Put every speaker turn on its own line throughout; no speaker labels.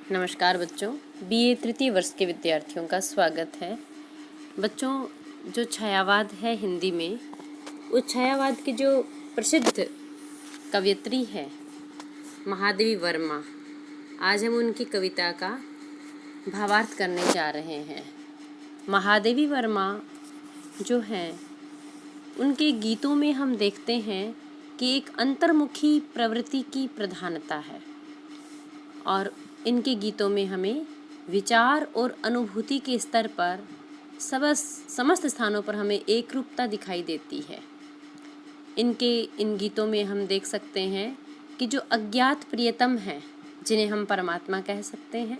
नमस्कार बच्चों, बीए तृतीय वर्ष के विद्यार्थियों का स्वागत है। बच्चों, जो छायावाद है हिंदी में, उस छायावाद की जो प्रसिद्ध कवयित्री है महादेवी वर्मा, आज हम उनकी कविता का भावार्थ करने जा रहे हैं। महादेवी वर्मा जो हैं, उनके गीतों में हम देखते हैं कि एक अंतर्मुखी प्रवृत्ति की प्रधानता है और इनके गीतों में हमें विचार और अनुभूति के स्तर पर समस्त स्थानों पर हमें एकरूपता दिखाई देती है। इन गीतों में हम देख सकते हैं कि जो अज्ञात प्रियतम हैं, जिन्हें हम परमात्मा कह सकते हैं,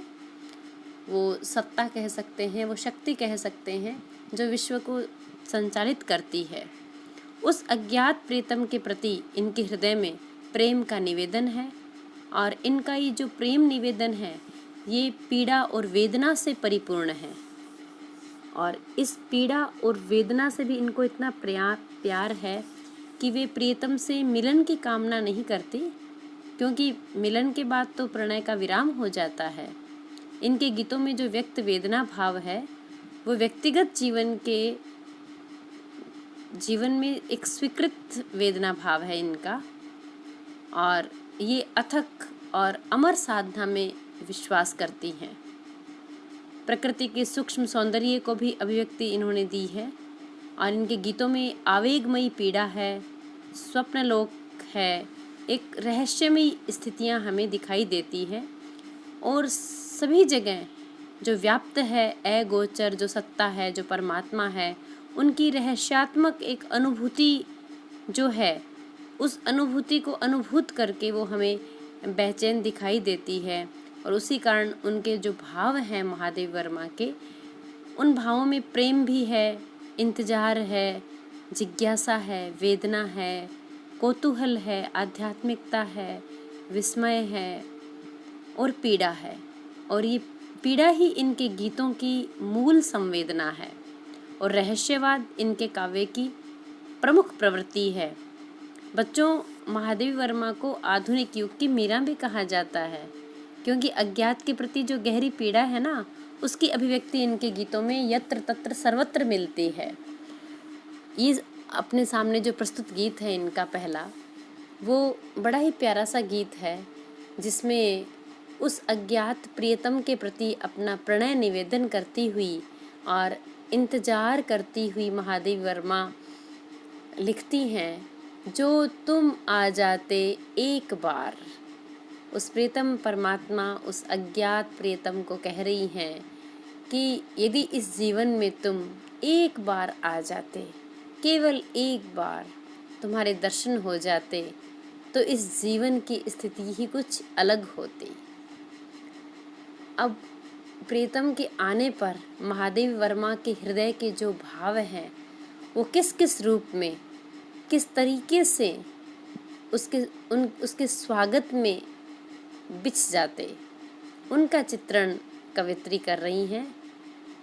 वो सत्ता कह सकते हैं, वो शक्ति कह सकते हैं, जो विश्व को संचालित करती है, उस अज्ञात प्रियतम के प्रति इनके हृदय में प्रेम का निवेदन है। और इनका ये जो प्रेम निवेदन है, ये पीड़ा और वेदना से परिपूर्ण है। और इस पीड़ा और वेदना से भी इनको इतना प्यार है कि वे प्रियतम से मिलन की कामना नहीं करती, क्योंकि मिलन के बाद तो प्रणय का विराम हो जाता है। इनके गीतों में जो व्यक्त वेदना भाव है, वो व्यक्तिगत जीवन में एक स्वीकृत वेदना भाव है इनका, और ये अथक और अमर साधना में विश्वास करती हैं। प्रकृति के सूक्ष्म सौंदर्य को भी अभिव्यक्ति इन्होंने दी है और इनके गीतों में आवेगमयी पीड़ा है, स्वप्नलोक है, एक रहस्यमयी स्थितियां हमें दिखाई देती हैं। और सभी जगह जो व्याप्त है अगोचर जो सत्ता है, जो परमात्मा है, उनकी रहस्यात्मक एक अनुभूति जो है, उस अनुभूति को अनुभूत करके वो हमें बेचैन दिखाई देती है। और उसी कारण उनके जो भाव हैं महादेवी वर्मा के, उन भावों में प्रेम भी है, इंतजार है, जिज्ञासा है, वेदना है, कौतूहल है, आध्यात्मिकता है, विस्मय है और पीड़ा है। और ये पीड़ा ही इनके गीतों की मूल संवेदना है और रहस्यवाद इनके काव्य की प्रमुख प्रवृत्ति है। बच्चों, महादेवी वर्मा को आधुनिक युग की मीरा भी कहा जाता है, क्योंकि अज्ञात के प्रति जो गहरी पीड़ा है ना, उसकी अभिव्यक्ति इनके गीतों में यत्र तत्र सर्वत्र मिलती है। ये अपने सामने जो प्रस्तुत गीत है इनका पहला, वो बड़ा ही प्यारा सा गीत है, जिसमें उस अज्ञात प्रियतम के प्रति अपना प्रणय निवेदन करती हुई और इंतजार करती हुई महादेवी वर्मा लिखती हैं, जो तुम आ जाते एक बार। उस प्रियतम परमात्मा उस अज्ञात प्रियतम को कह रही हैं कि यदि इस जीवन में तुम एक बार आ जाते, केवल एक बार तुम्हारे दर्शन हो जाते, तो इस जीवन की स्थिति ही कुछ अलग होती। अब प्रियतम के आने पर महादेवी वर्मा के हृदय के जो भाव हैं, वो किस किस रूप में, किस तरीके से उसके स्वागत में बिछ जाते, उनका चित्रण कवित्री कर रही हैं।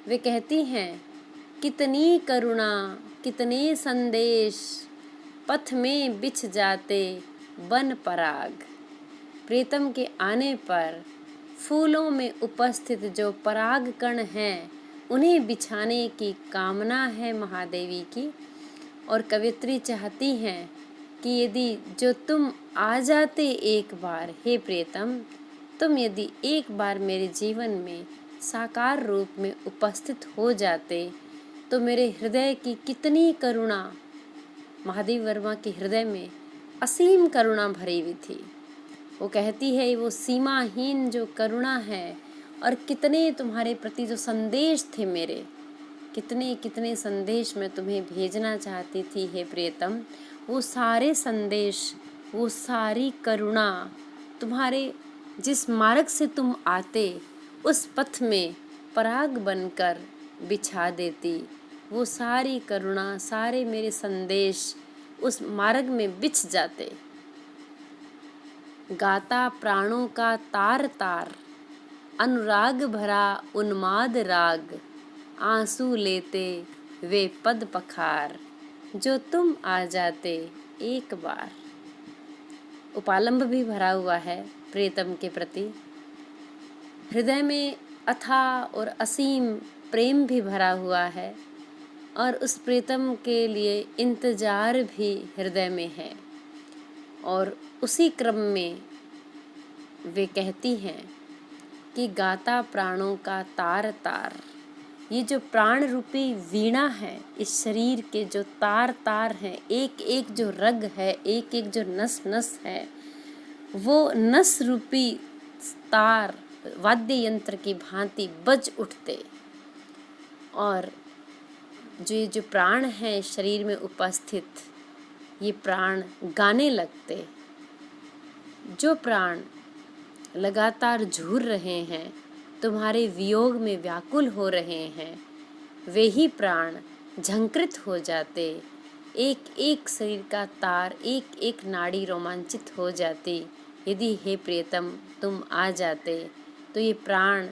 वे कहती हैं, कितनी करुणा कितने संदेश पथ में बिछ जाते बन पराग। प्रियतम के आने पर फूलों में उपस्थित जो पराग कण हैं, उन्हें बिछाने की कामना है महादेवी की। और कवित्री चाहती हैं कि यदि जो तुम आ जाते एक बार, हे प्रियतम, तुम यदि एक बार मेरे जीवन में साकार रूप में उपस्थित हो जाते, तो मेरे हृदय की कितनी करुणा, महादेवी वर्मा के हृदय में असीम करुणा भरी हुई थी। वो कहती है, वो सीमाहीन जो करुणा है, और कितने तुम्हारे प्रति जो संदेश थे मेरे, कितने कितने संदेश मैं तुम्हें भेजना चाहती थी हे प्रियतम। वो सारे संदेश, वो सारी करुणा तुम्हारे जिस मार्ग से तुम आते, उस पथ में पराग बनकर बिछा देती। वो सारी करुणा, सारे मेरे संदेश उस मार्ग में बिछ जाते। गाता प्राणों का तार तार, अनुराग भरा उन्माद राग, आंसू लेते वे पद पखार, जो तुम आ जाते एक बार। उपालंब भी भरा हुआ है प्रियतम के प्रति। हृदय में अथाह और असीम प्रेम भी भरा हुआ है और उस प्रीतम के लिए इंतजार भी हृदय में है। और उसी क्रम में वे कहती हैं कि गाता प्राणों का तार तार, ये जो प्राण रूपी वीणा है, इस शरीर के जो तार तार हैं, एक एक जो रग है, एक एक जो नस नस है, वो नस रूपी तार वाद्य यंत्र की भांति बज उठते और जो प्राण हैं शरीर में उपस्थित, ये प्राण गाने लगते। जो प्राण लगातार झूर रहे हैं, तुम्हारे वियोग में व्याकुल हो रहे हैं, वे ही प्राण झंकृत हो जाते। एक एक शरीर का तार, एक एक नाड़ी रोमांचित हो जाती। यदि हे प्रियतम तुम आ जाते तो ये प्राण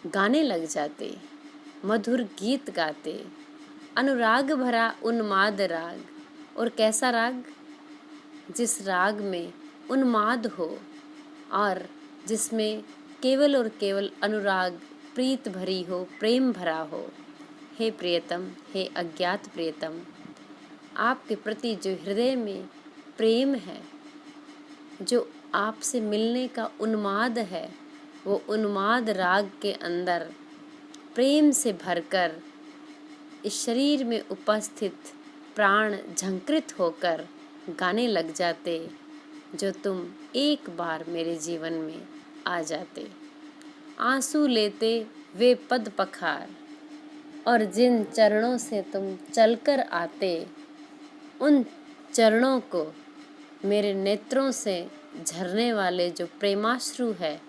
गाने लग जाते, मधुर गीत गाते, अनुराग भरा उन्माद राग। और कैसा राग? जिस राग में उन्माद हो और जिसमें केवल और केवल अनुराग, प्रीत भरी हो, प्रेम भरा हो। हे प्रियतम, हे अज्ञात प्रियतम, आपके प्रति जो हृदय में प्रेम है, जो आपसे मिलने का उन्माद है, वो उन्माद राग के अंदर प्रेम से भरकर इस शरीर में उपस्थित प्राण झंकृत होकर गाने लग जाते। जो तुम एक बार मेरे जीवन में आ जाते, आंसू लेते वे पद पखार, और जिन चरणों से तुम चलकर आते, उन चरणों को मेरे नेत्रों से झरने वाले जो प्रेमाश्रु है,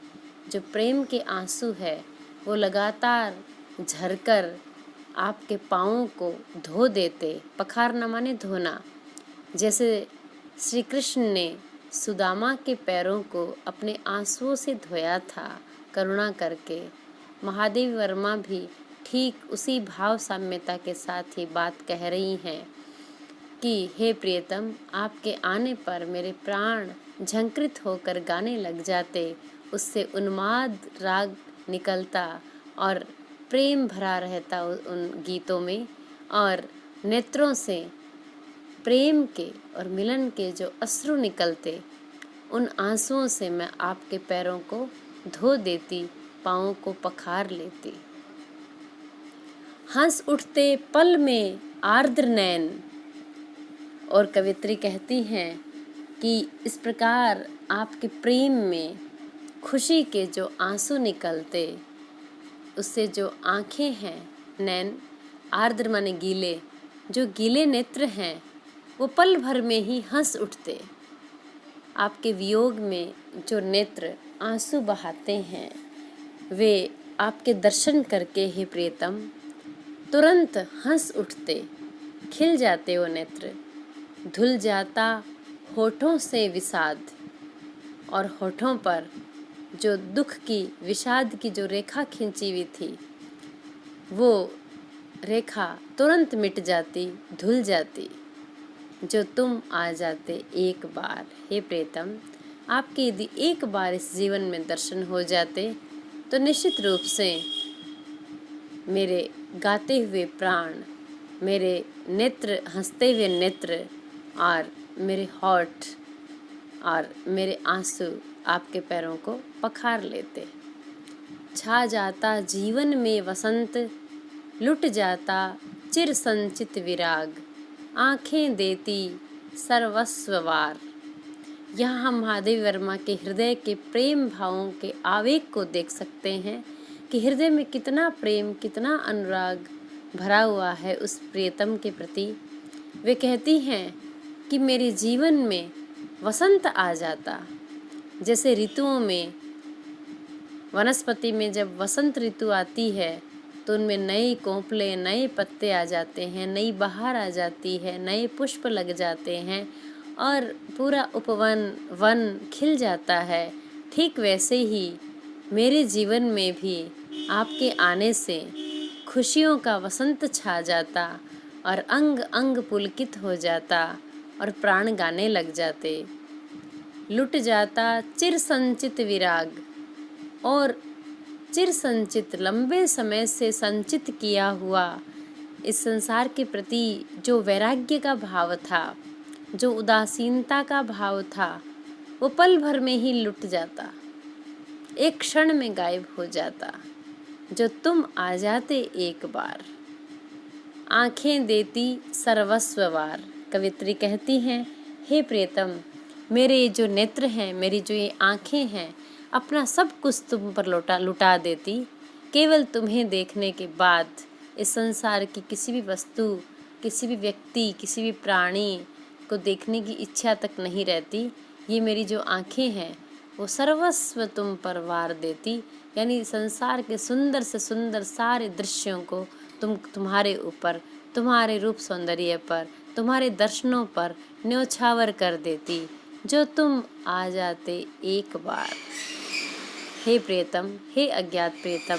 जो प्रेम के आंसू है, वो लगातार झरकर आपके पाँवों को धो देते। पखारना माने धोना। जैसे श्री कृष्ण ने सुदामा के पैरों को अपने आंसुओं से धोया था करुणा करके, महादेवी वर्मा भी ठीक उसी भाव साम्यता के साथ ही बात कह रही हैं कि हे प्रियतम, आपके आने पर मेरे प्राण झंकृत होकर गाने लग जाते। उससे उन्माद राग निकलता और प्रेम भरा रहता उन गीतों में, और नेत्रों से प्रेम के और मिलन के जो अश्रु निकलते, उन आंसुओं से मैं आपके पैरों को धो देती, पाँवों को पखार लेती। हंस उठते पल में आर्द्र नैन। और कवित्री कहती हैं कि इस प्रकार आपके प्रेम में खुशी के जो आंसू निकलते, उससे जो आँखें हैं, नैन आर्द्र माने गीले, जो गीले नेत्र हैं, वो पल भर में ही हंस उठते। आपके वियोग में जो नेत्र आंसू बहाते हैं, वे आपके दर्शन करके हे प्रियतम तुरंत हंस उठते, खिल जाते वो नेत्र। धुल जाता होठों से विषाद, और होठों पर जो दुख की, विषाद की जो रेखा खींची हुई थी, वो रेखा तुरंत मिट जाती, धुल जाती। जो तुम आ जाते एक बार हे प्रियतम, आपके यदि एक बार इस जीवन में दर्शन हो जाते तो निश्चित रूप से मेरे गाते हुए प्राण, मेरे नेत्र, हंसते हुए नेत्र और मेरे होठ और मेरे आंसू आपके पैरों को पखार लेते। छा जाता जीवन में वसंत, लुट जाता चिर संचित विराग, आँखें देती सर्वस्ववार। यहाँ हम महादेवी वर्मा के हृदय के प्रेम भावों के आवेग को देख सकते हैं कि हृदय में कितना प्रेम, कितना अनुराग भरा हुआ है उस प्रियतम के प्रति। वे कहती हैं कि मेरे जीवन में वसंत आ जाता। जैसे ऋतुओं में, वनस्पति में जब वसंत ऋतु आती है तो उनमें नए कोंपले, नए पत्ते आ जाते हैं, नई बहार आ जाती है, नए पुष्प लग जाते हैं और पूरा उपवन, वन खिल जाता है। ठीक वैसे ही मेरे जीवन में भी आपके आने से खुशियों का वसंत छा जाता और अंग अंग पुलकित हो जाता और प्राण गाने लग जाते। लुट जाता चिर संचित विराग, और चिर संचित लंबे समय से संचित किया हुआ इस संसार के प्रति जो वैराग्य का भाव था, जो उदासीनता का भाव था, वो पल भर में ही लुट जाता, एक क्षण में गायब हो जाता। जो तुम आ जाते एक बार, आंखें देती सर्वस्ववार। कवित्री कहती हैं, हे प्रियतम, मेरे जो नेत्र हैं, मेरी जो ये आंखें हैं, अपना सब कुछ तुम पर लुटा देती। केवल तुम्हें देखने के बाद इस संसार की किसी भी वस्तु, किसी भी व्यक्ति, किसी भी प्राणी को देखने की इच्छा तक नहीं रहती। ये मेरी जो आंखें हैं वो सर्वस्व तुम पर वार देती, यानी संसार के सुंदर से सुंदर सारे दृश्यों को तुम्हारे ऊपर, तुम्हारे रूप सौंदर्य पर, तुम्हारे दर्शनों पर न्योछावर कर देती, जो तुम आ जाते एक बार। हे प्रियतम, हे अज्ञात प्रियतम,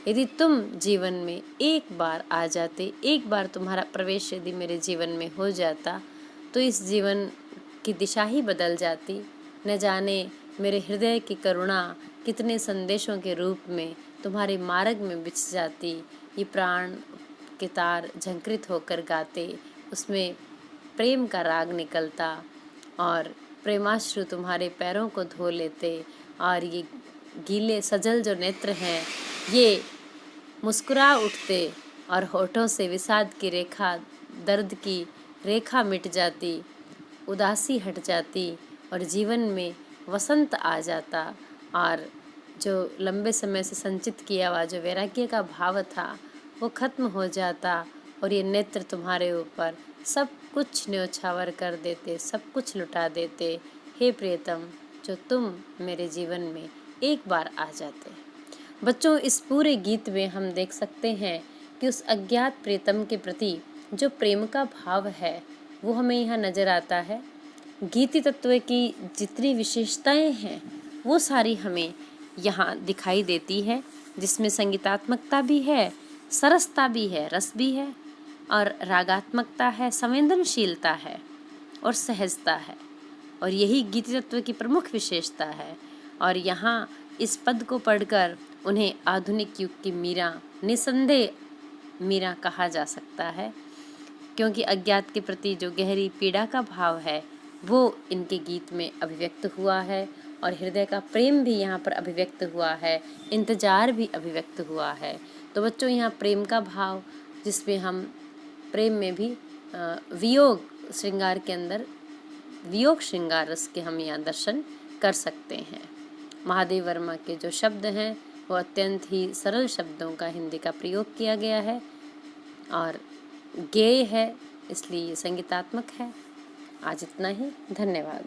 यदि तुम जीवन में एक बार आ जाते, एक बार तुम्हारा प्रवेश यदि मेरे जीवन में हो जाता, तो इस जीवन की दिशा ही बदल जाती। न जाने मेरे हृदय की करुणा कितने संदेशों के रूप में तुम्हारे मार्ग में बिछ जाती। ये प्राण के तार झंकृत होकर गाते, उसमें प्रेम का राग निकलता और प्रेमाश्रु तुम्हारे पैरों को धो लेते, और ये गीले सजल जो नेत्र हैं ये मुस्कुरा उठते और होठों से विषाद की रेखा, दर्द की रेखा मिट जाती, उदासी हट जाती और जीवन में वसंत आ जाता। और जो लंबे समय से संचित किया हुआ जो वैराग्य का भाव था वो खत्म हो जाता और ये नेत्र तुम्हारे ऊपर सब कुछ न्योछावर कर देते, सब कुछ लुटा देते। हे प्रियतम, जो तुम मेरे जीवन में एक बार आ जाते। बच्चों, इस पूरे गीत में हम देख सकते हैं कि उस अज्ञात प्रियतम के प्रति जो प्रेम का भाव है वो हमें यहाँ नज़र आता है। गीति तत्व की जितनी विशेषताएं हैं वो सारी हमें यहाँ दिखाई देती है, जिसमें संगीतात्मकता भी है, सरसता भी है, रस भी है और रागात्मकता है, संवेदनशीलता है और सहजता है। और यही गीति तत्व की प्रमुख विशेषता है। और यहाँ इस पद को पढ़कर उन्हें आधुनिक युग की मीरा, निसंदेह मीरा कहा जा सकता है, क्योंकि अज्ञात के प्रति जो गहरी पीड़ा का भाव है वो इनके गीत में अभिव्यक्त हुआ है और हृदय का प्रेम भी यहाँ पर अभिव्यक्त हुआ है, इंतजार भी अभिव्यक्त हुआ है। तो बच्चों, यहाँ प्रेम का भाव, जिसमें हम प्रेम में भी वियोग श्रृंगार के अंदर वियोग श्रृंगार रस के हम यहाँ दर्शन कर सकते हैं। महादेव वर्मा के जो शब्द हैं वो अत्यंत ही सरल शब्दों का हिंदी का प्रयोग किया गया है और गेय है, इसलिए संगीतात्मक है। आज इतना ही, धन्यवाद।